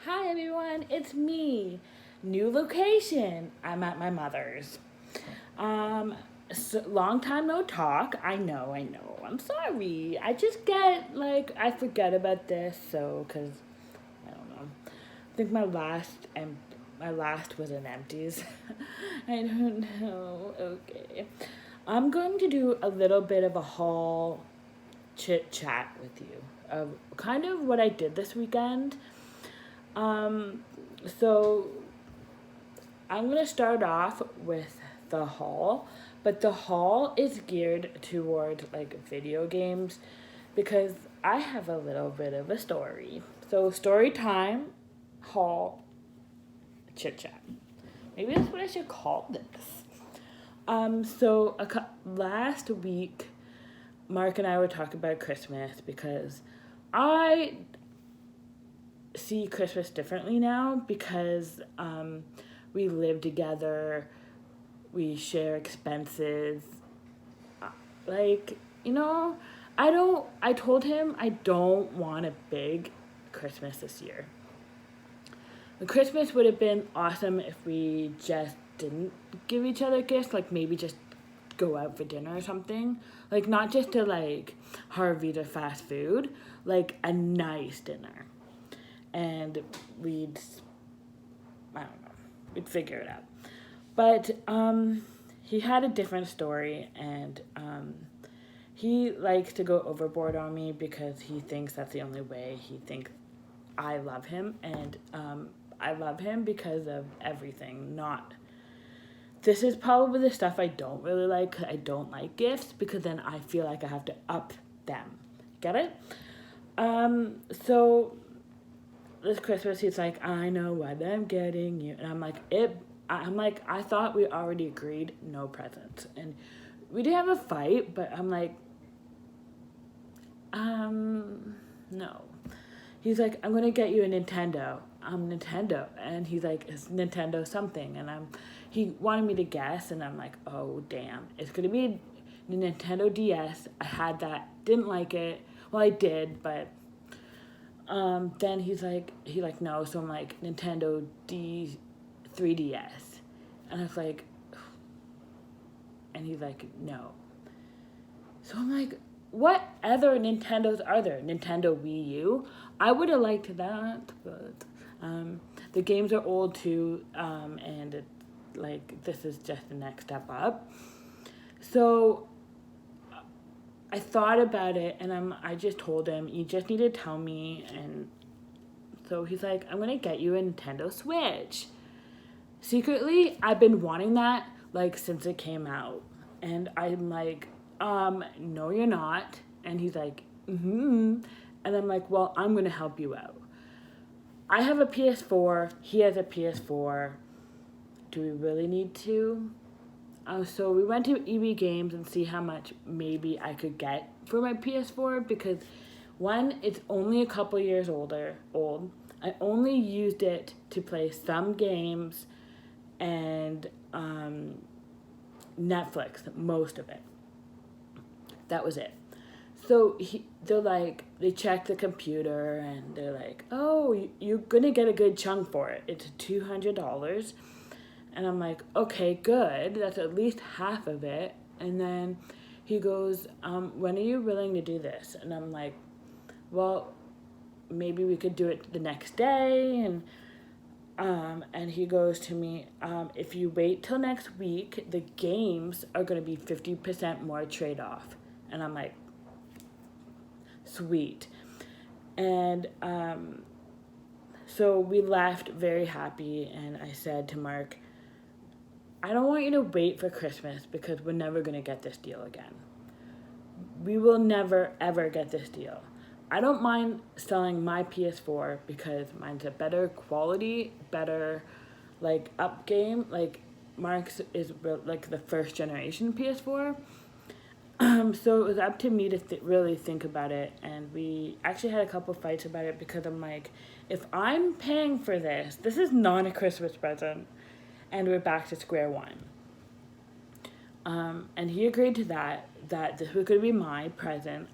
Hi everyone, it's me. New location. I'm at my mother's. Long time no talk. I know. I'm sorry. I just get I forget about this. Cause I don't know. I think my last was an empties. I don't know. Okay. I'm going to do a little bit of a haul chit chat with you of kind of what I did this weekend. Um, so I'm gonna start off with the haul, but the haul is geared toward video games because I have a little bit of a story. So story time, haul, chit chat. Maybe that's what I should call this. Last week, Mark and I were talking about Christmas because I see Christmas differently now because we live together, we share expenses. Uh, Like, you know, I told him I don't want a big Christmas this year. The Christmas would have been awesome if we just didn't give each other gifts, like maybe just go out for dinner or something. Like, not just to Harvey's or fast food, like a nice dinner. And we'd I don't know. We'd figure it out. But he had a different story, and he likes to go overboard on me because he thinks that's the only way. He thinks I love him, and I love him because of everything. Not this is probably the stuff I don't really like. 'Cause I don't like gifts because then I feel like I have to up them. Get it? So this Christmas, he's like, I know what I'm getting you. And I'm like, I thought we already agreed no presents. And we did have a fight, but I'm like, no. He's like, I'm going to get you a Nintendo. Nintendo. And he's like, it's Nintendo something. And he wanted me to guess. And I'm like, oh, damn. It's going to be a Nintendo DS. I had that. Didn't like it. Well, I did, but then he no, so I'm like Nintendo D 3DS, and I was like, and he's like no, so I'm like, what other Nintendos are there? Nintendo Wii U, I would have liked that, but the games are old too, and this is just the next step up. So I thought about it, and I just told him, you just need to tell me. And so he's like, I'm gonna get you a Nintendo Switch. Secretly, I've been wanting that since it came out, and I'm like, no, you're not. And he's like, and I'm like, well, I'm gonna help you out. I have a PS4. He has a PS4. Do we really need to? So we went to EB Games and see how much maybe I could get for my PS4 because one, it's only a couple years old. I only used it to play some games and Netflix, most of it. That was it. So they check the computer and they're like, oh, you're gonna get a good chunk for it. It's $200. And I'm like, okay, good. That's at least half of it. And then he goes, when are you willing to do this? And I'm like, well, maybe we could do it the next day. And he goes to me, if you wait till next week, the games are going to be 50% more trade off. And I'm like, sweet. And so we left very happy. And I said to Mark, I don't want you to wait for Christmas because we're never going to get this deal again. We will never, ever get this deal. I don't mind selling my PS4 because mine's a better quality, better, up game. Mark's is, the first generation PS4. So it was up to me to really think about it. And we actually had a couple fights about it because I'm like, if I'm paying for this is not a Christmas present. And we're back to square one. And he agreed to that this was going to be my present.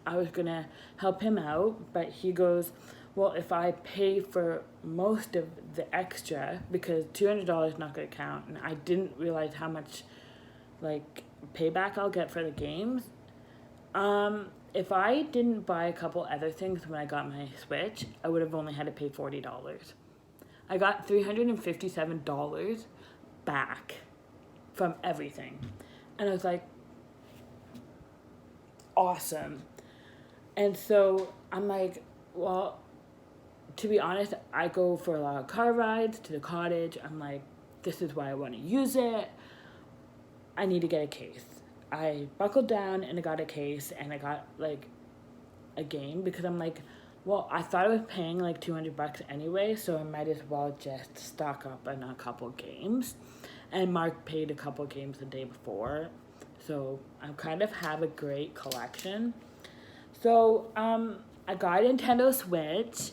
I was going to help him out, but he goes, well, if I pay for most of the extra, because $200 not going to count, and I didn't realize how much like payback I'll get for the games. If I didn't buy a couple other things when I got my Switch, I would have only had to pay $40. I got $357 back from everything. And I was like, awesome. And so I'm like, well, to be honest, I go for a lot of car rides to the cottage. I'm like, this is why I want to use it. I need to get a case. I buckled down and I got a case and I got like a game because I'm like, well, I thought I was paying like $200 anyway, so I might as well just stock up on a couple games. And Mark paid a couple games the day before, so I kind of have a great collection. So I got a Nintendo Switch.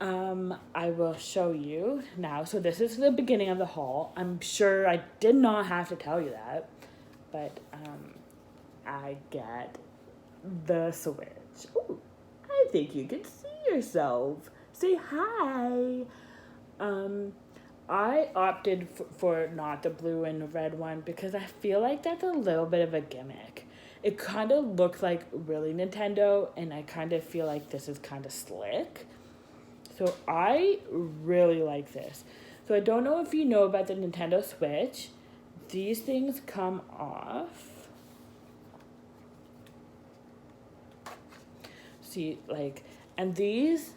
I will show you now. So this is the beginning of the haul. I'm sure I did not have to tell you that, but I get the Switch. Ooh, I think you can see yourself. Say hi. I opted for not the blue and red one because I feel like that's a little bit of a gimmick. It kind of looks like really Nintendo, and I kind of feel like this is kind of slick. So I really like this. So I don't know if you know about the Nintendo Switch. These things come off. See, like, and these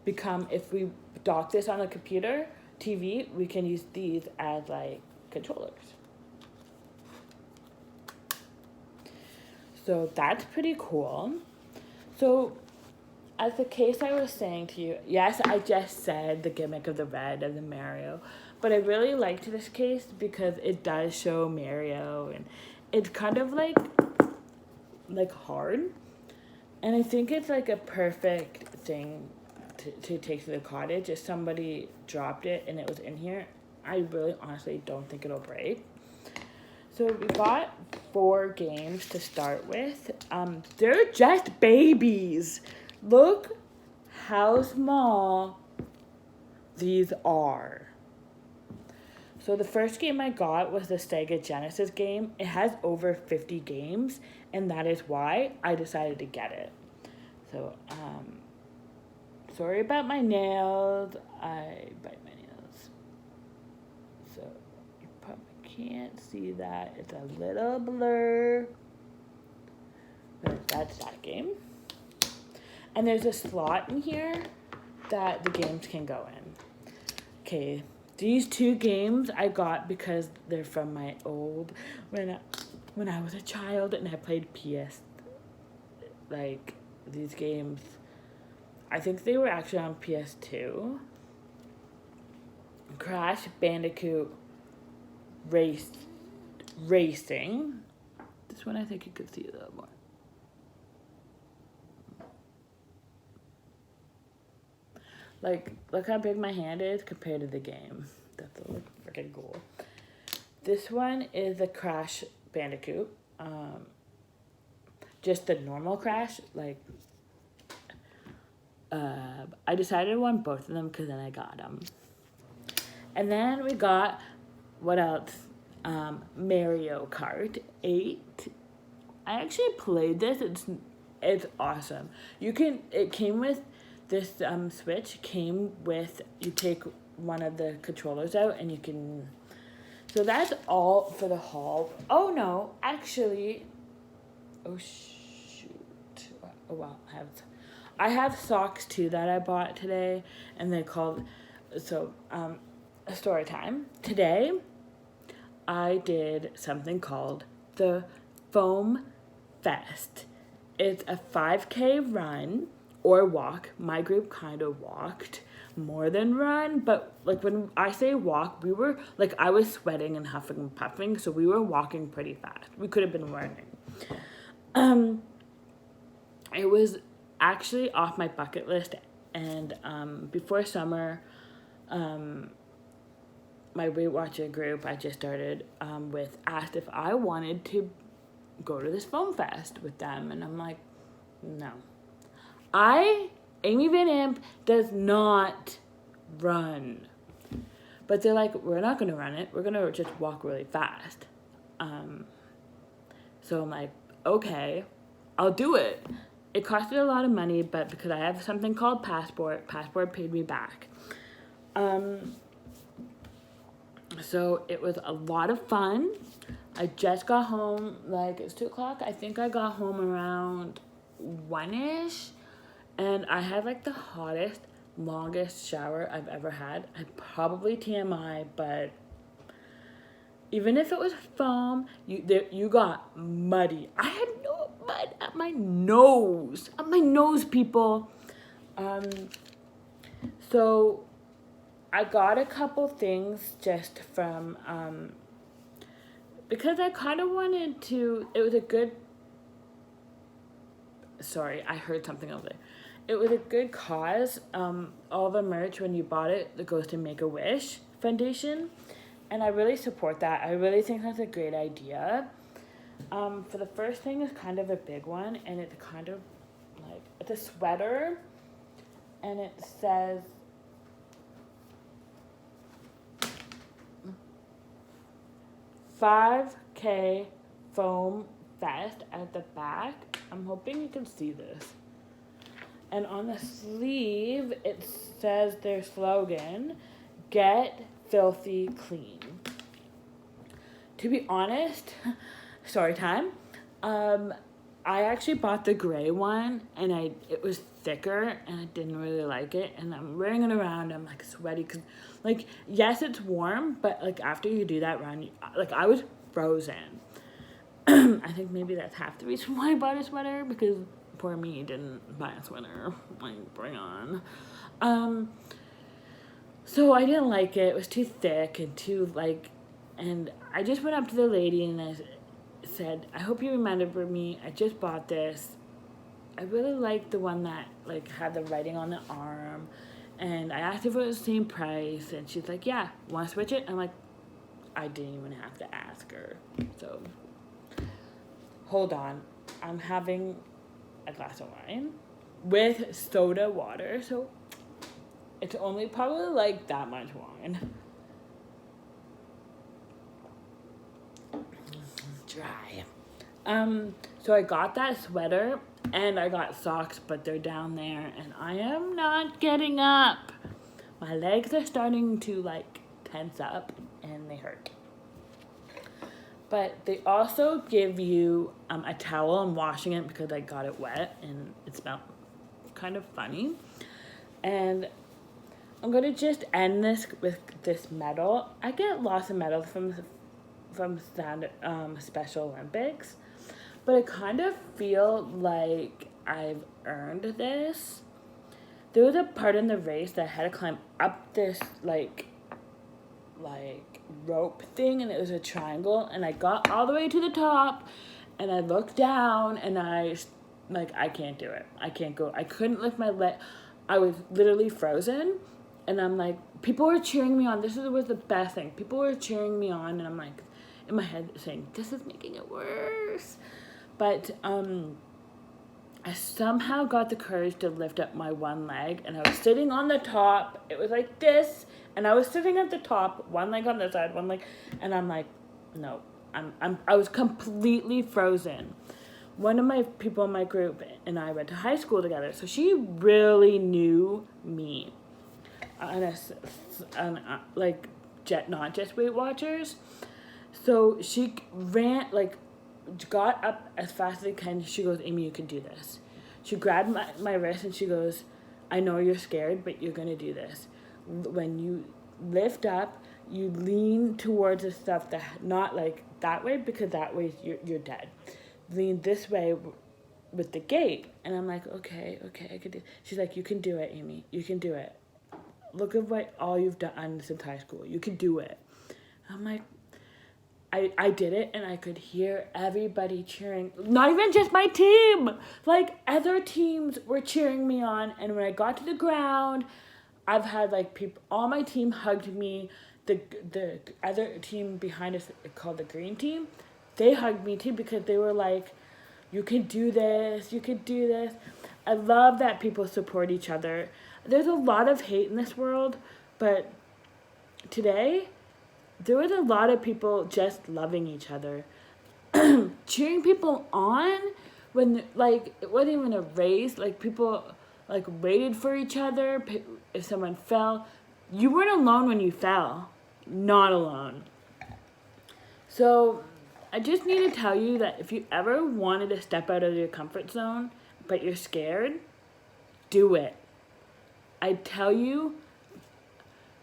become, if we dock this on a computer, TV, we can use these as like controllers. So that's pretty cool. So as the case I was saying to you, yes, I just said the gimmick of the red of the Mario, but I really liked this case because it does show Mario, and it's kind of like hard, and I think it's like a perfect thing to take to the cottage. If somebody dropped it and it was in here, I really honestly don't think it'll break. So we got 4 games to start with. They're just babies. Look how small these are. So the first game I got was the Sega Genesis game. It has over 50 games, and that is why I decided to get it. So, sorry about my nails. I bite my nails. So you probably can't see that. It's a little blur. But that's that game. And there's a slot in here that the games can go in. Okay, these 2 games I got because they're from my old, when I was a child and I played PS, like these games, I think they were actually on PS2. Crash Bandicoot Racing. This one I think you could see a little more. Like, look how big my hand is compared to the game. That's so freaking cool. This one is the Crash Bandicoot. Just the normal Crash. Like, I decided I want both of them because then I got them. And then we got, what else? Mario Kart 8. I actually played this. It's awesome. It came with, this Switch came with, you take one of the controllers out and you can, so that's all for the haul. Oh no, actually, oh shoot, oh well, I have socks too that I bought today, and they're called, so, story time. Today, I did something called the Foam Fest. It's a 5K run or walk. My group kind of walked more than run, but like when I say walk, we were like, I was sweating and huffing and puffing, so we were walking pretty fast. We could have been running. It was actually off my bucket list, and before summer, my Weight Watcher group I just started with asked if I wanted to go to this foam fest with them, and I'm like, no, Amy Van Imp does not run. But they're like, we're not going to run it. We're going to just walk really fast. So I'm like, okay, I'll do it. It costed a lot of money, but because I have something called Passport paid me back. So it was a lot of fun. I just got home, like, it's 2 o'clock. I think I got home around 1-ish. And I had, like, the hottest, longest shower I've ever had. I probably TMI, but even if it was foam, you got muddy. I had no mud at my nose. At my nose, people. So I got a couple things just from, because I kind of wanted to, it was a good, sorry, I heard something over there. It was a good cause. All the merch, when you bought it, that goes to Make-A-Wish Foundation. And I really support that. I really think that's a great idea. For the first thing is kind of a big one, and it's kind of like, it's a sweater, and it says, "5K Foam Fest" at the back. I'm hoping you can see this. And on the sleeve, it says their slogan, "Get Filthy Clean." To be honest, story time, I actually bought the gray one, and it was thicker, and I didn't really like it, and I'm wearing it around, I'm like sweaty, because like, yes, it's warm, but like after you do that run, like I was frozen. I think maybe that's half the reason why I bought a sweater, because poor me didn't buy a sweater. Like, bring on. So I didn't like it. It was too thick and too, like, and I just went up to the lady and I said, "I hope you remember me. I just bought this. I really like the one that, like, had the writing on the arm." And I asked if it was the same price, and she's like, "Yeah, want to switch it?" I'm like, I didn't even have to ask her. So, hold on. I'm having a glass of wine with soda water, so it's only probably like that much wine. Dry. So I got that sweater and I got socks, but they're down there and I am not getting up. My legs are starting to like tense up and they hurt. But they also give you a towel. I'm washing it because I got it wet and it smelled kind of funny. And I'm going to just end this with this medal. I get lots of medals from Special Olympics, but I kind of feel like I've earned this. There was a part in the race that I had to climb up this like rope thing, and it was a triangle, and I got all the way to the top and I looked down and I can't do it. I can't go. I couldn't lift my leg. I was literally frozen, and I'm like, people were cheering me on. This was the best thing. People were cheering me on, and I'm like in my head saying, this is making it worse. But I somehow got the courage to lift up my one leg, and I was sitting on the top. It was like this, and I was sitting at the top, one leg on this side, one leg, and I'm like, no, I was completely frozen. One of my people in my group and I went to high school together, so she really knew me. Not just Weight Watchers. So she got up as fast as I can. She goes, Amy, you can do this. She grabbed my wrist and she goes, I know you're scared, but you're going to do this. When you lift up, you lean towards the stuff that, not like that way, because that way you're dead. Lean this way with the gate. And I'm like, okay, I could do. She's like, you can do it, Amy. You can do it. Look at what all you've done since high school. You can do it. I'm like, I did it, and I could hear everybody cheering. Not even just my team. Like, other teams were cheering me on. And when I got to the ground, I've had, like, people, all my team hugged me. The other team behind us, called the green team, they hugged me too, because they were like, you can do this, you can do this. I love that people support each other. There's a lot of hate in this world, but today there was a lot of people just loving each other, cheering people on when like it wasn't even a race. Like people like waited for each other. If someone fell, you weren't alone when you fell. Not alone. So I just need to tell you that if you ever wanted to step out of your comfort zone, but you're scared, do it. I tell you,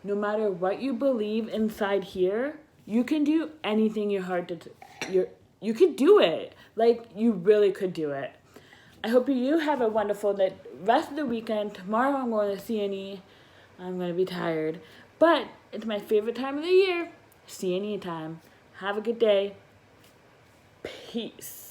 no matter what you believe inside here, you can do anything your heart you could do it. Like, you really could do it. I hope you have a wonderful rest of the weekend. Tomorrow I'm going to CNE. I'm going to be tired. But it's my favorite time of the year. CNE time. Have a good day. Peace.